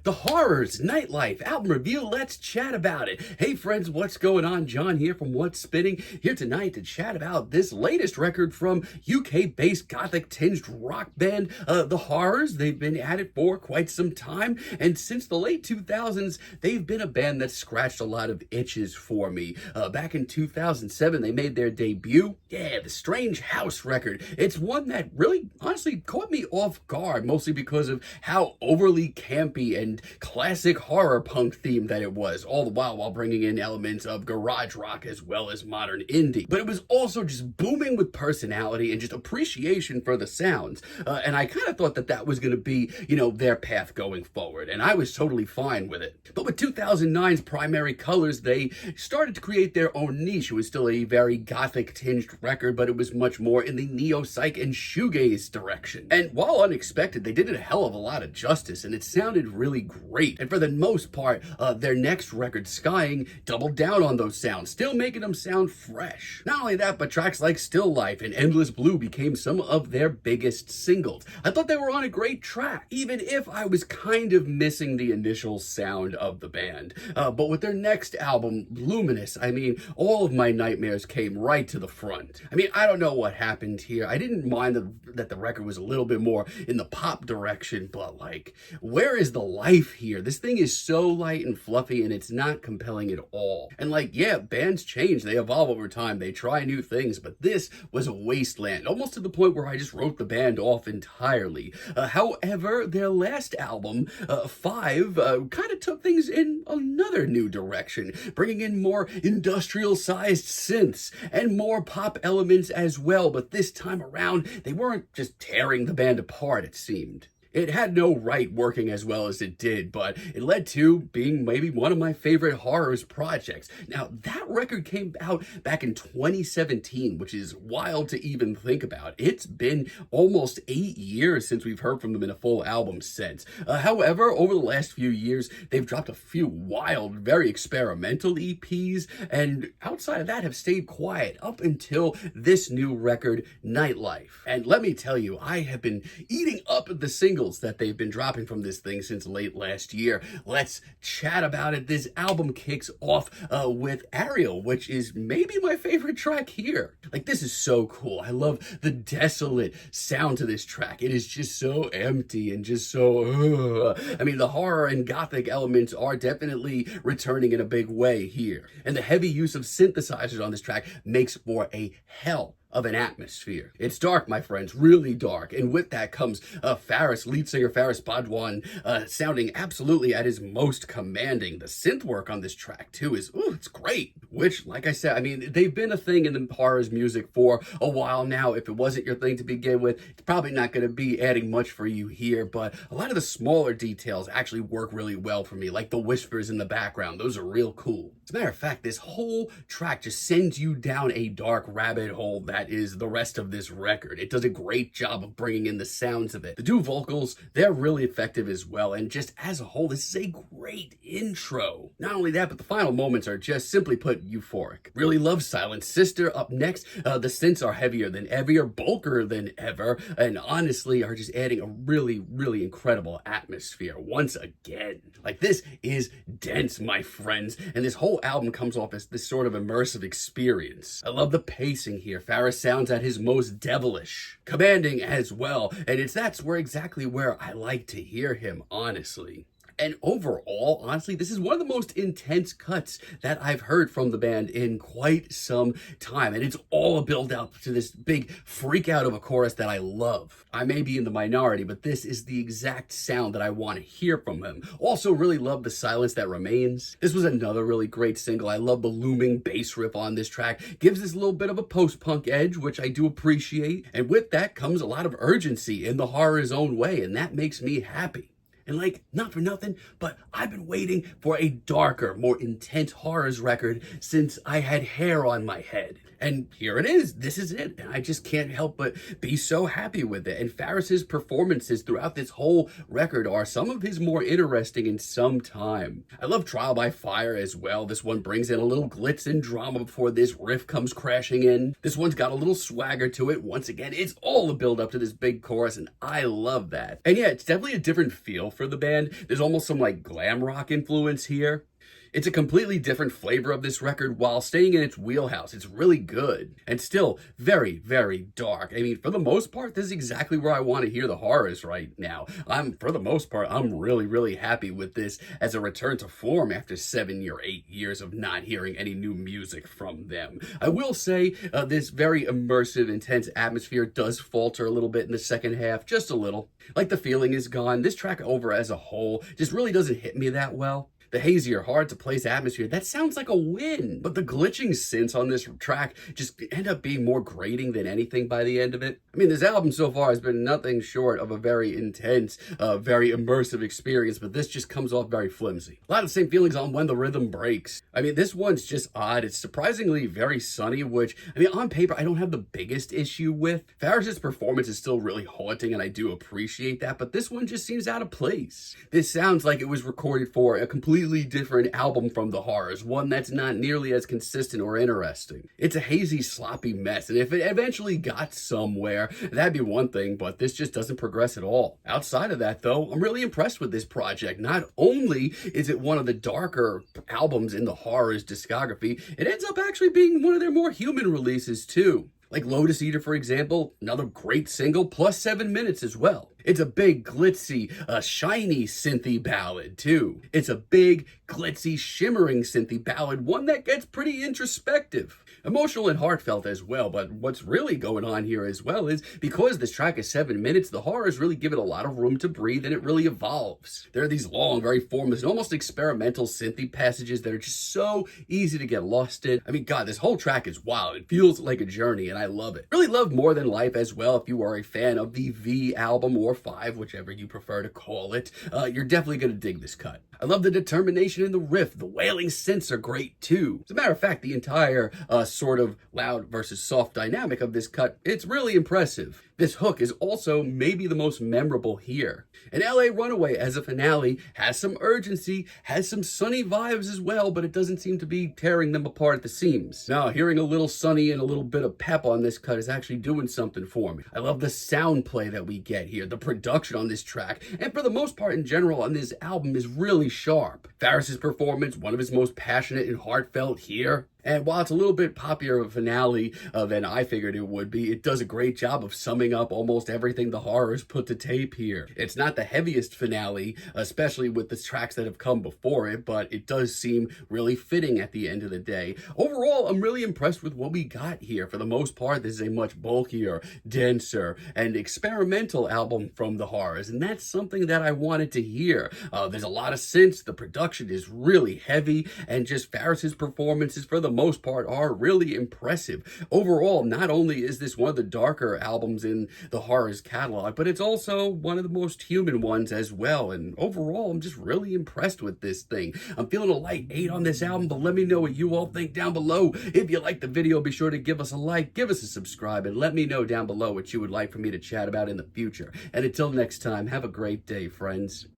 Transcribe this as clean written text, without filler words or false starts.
The Horrors Nightlife album review. Let's chat about it. Hey friends, what's going on? John here from What's Spinning, here tonight to chat about this latest record from UK-based Gothic tinged rock band, The Horrors. They've been at it for quite some time, and since the late 2000s, they've been a band that scratched a lot of itches for me. Back in 2007, they made their debut. Yeah, the Strange House record. It's one that really, honestly, caught me off guard, mostly because of how overly campy and classic horror punk theme that it was, all the while bringing in elements of garage rock as well as modern indie. But it was also just booming with personality and just appreciation for the sounds. And I kind of thought that that was going to be, their path going forward. And I was totally fine with it. But with 2009's Primary Colors, they started to create their own niche. It was still a very gothic tinged record, but it was much more in the neo-psych and shoegaze direction. And while unexpected, they did it a hell of a lot of justice, and it sounded really great. And for the most part, their next record, Skying, doubled down on those sounds, still making them sound fresh. Not only that, but tracks like Still Life and Endless Blue became some of their biggest singles. I thought they were on a great track, even if I was kind of missing the initial sound of the band. But with their next album, Luminous, all of my nightmares came right to the front. I don't know what happened here. I didn't mind that the record was a little bit more in the pop direction, but where is the life here? This thing is so light and fluffy, and it's not compelling at all. And bands change, they evolve over time, they try new things, but this was a wasteland, almost to the point where I just wrote the band off entirely. However, their last album, Five, kind of took things in another new direction, bringing in more industrial-sized synths and more pop elements as well, but this time around, they weren't just tearing the band apart, it seemed. It had no right working as well as it did, but it led to being maybe one of my favorite Horrors projects. Now, that record came out back in 2017, which is wild to even think about. It's been almost 8 years since we've heard from them in a full album sense. However, over the last few years, they've dropped a few wild, very experimental EPs, and outside of that have stayed quiet up until this new record, Nightlife. And let me tell you, I have been eating up at the singles that they've been dropping from this thing since late last year. Let's chat about it. This album kicks off with Ariel, which is maybe my favorite track here. This is so cool. I love the desolate sound to this track. It is just so empty and just so the horror and gothic elements are definitely returning in a big way here. And the heavy use of synthesizers on this track makes for a hell of an atmosphere. It's dark, my friends, really dark. And with that comes lead singer Faris Badwan, sounding absolutely at his most commanding. The synth work on this track, too, it's great. Which, like I said, they've been a thing in the Horrors music for a while now. If it wasn't your thing to begin with, it's probably not going to be adding much for you here, but a lot of the smaller details actually work really well for me, like the whispers in the background. Those are real cool. As a matter of fact, this whole track just sends you down a dark rabbit hole that is the rest of this record. It does a great job of bringing in the sounds of it. The dual vocals, they're really effective as well, and just as a whole, this is a great intro. Not only that, but the final moments are just, simply put, euphoric. Really love Silent Sister. Up next, the synths are heavier than ever, bulkier than ever, and honestly are just adding a really, really incredible atmosphere once again. This is dense, my friends, and this whole album comes off as this sort of immersive experience. I love the pacing here. Faris sounds at his most devilish, commanding as well, and that's exactly where I like to hear him, honestly. And overall, honestly, this is one of the most intense cuts that I've heard from the band in quite some time. And it's all a build up to this big freak out of a chorus that I love. I may be in the minority, but this is the exact sound that I want to hear from him. Also really love the silence that remains. This was another really great single. I love the looming bass riff on this track. Gives this a little bit of a post-punk edge, which I do appreciate. And with that comes a lot of urgency in the Horror's own way, and that makes me happy. And not for nothing, but I've been waiting for a darker, more intense Horrors record since I had hair on my head. And here it is. This is it. And I just can't help but be so happy with it. And Faris's performances throughout this whole record are some of his more interesting in some time. I love Trial by Fire as well. This one brings in a little glitz and drama before this riff comes crashing in. This one's got a little swagger to it. Once again, it's all the build up to this big chorus, and I love that. And yeah, it's definitely a different feel for the band. There's almost some like glam rock influence here. It's a completely different flavor of this record while staying in its wheelhouse. It's really good and still very, very dark. I mean, for the most part, this is exactly where I want to hear the horrors right now. For the most part, I'm really, really happy with this as a return to form after 7 or 8 years of not hearing any new music from them. I will say this very immersive, intense atmosphere does falter a little bit in the second half, just a little. Like the feeling is gone. This track over as a whole just really doesn't hit me that well. The hazier, hard-to-place atmosphere, that sounds like a win. But the glitching synths on this track just end up being more grating than anything by the end of it. I mean, this album so far has been nothing short of a very intense, very immersive experience, but this just comes off very flimsy. A lot of the same feelings on When the Rhythm Breaks. I mean, this one's just odd. It's surprisingly very sunny, which, I mean, on paper, I don't have the biggest issue with. Faris's performance is still really haunting, and I do appreciate that, but this one just seems out of place. This sounds like it was recorded for a completely different album from the Horrors, one that's not nearly as consistent or interesting. It's a hazy, sloppy mess, and if it eventually got somewhere, that'd be one thing, but this just doesn't progress at all. Outside of that, though, I'm really impressed with this project. Not only is it one of the darker albums in the Horrors discography, it ends up actually being one of their more human releases, too. Like Lotus Eater, for example, another great single, plus 7 minutes as well. It's a big, glitzy, shiny synthy ballad, too. It's a big, glitzy, shimmering synthy ballad, one that gets pretty introspective. Emotional and heartfelt as well, but what's really going on here as well is because this track is 7 minutes, the Horrors really give it a lot of room to breathe and it really evolves. There are these long, very formless, and almost experimental synthy passages that are just so easy to get lost in. I mean, God, this whole track is wild. It feels like a journey, and I love it. Really love More Than Life as well. If you are a fan of the V album or 5, whichever you prefer to call it, you're definitely going to dig this cut. I love the determination in the riff. The wailing synths are great too. As a matter of fact, the entire sort of loud versus soft dynamic of this cut, it's really impressive. This hook is also maybe the most memorable here. And LA Runaway as a finale has some urgency, has some sunny vibes as well, but it doesn't seem to be tearing them apart at the seams. Now, hearing a little sunny and a little bit of pep on this cut is actually doing something for me. I love the sound play that we get here, the production on this track, and for the most part in general on this album is really sharp. Faris's performance, one of his most passionate and heartfelt here. And while it's a little bit poppier of a finale than I figured it would be, it does a great job of summing up almost everything the Horrors put to tape here. It's not the heaviest finale, especially with the tracks that have come before it, but it does seem really fitting at the end of the day. Overall, I'm really impressed with what we got here. For the most part, this is a much bulkier, denser, and experimental album from the Horrors, and that's something that I wanted to hear. There's a lot of synths, the production is really heavy, and just Faris's performances for the most part are really impressive. Overall, not only is this one of the darker albums in the Horrors catalog, but it's also one of the most human ones as well. And overall, I'm just really impressed with this thing. I'm feeling a light 8 on this album, but let me know what you all think down below. If you liked the video, be sure to give us a like, give us a subscribe, and let me know down below what you would like for me to chat about in the future. And until next time, have a great day, friends.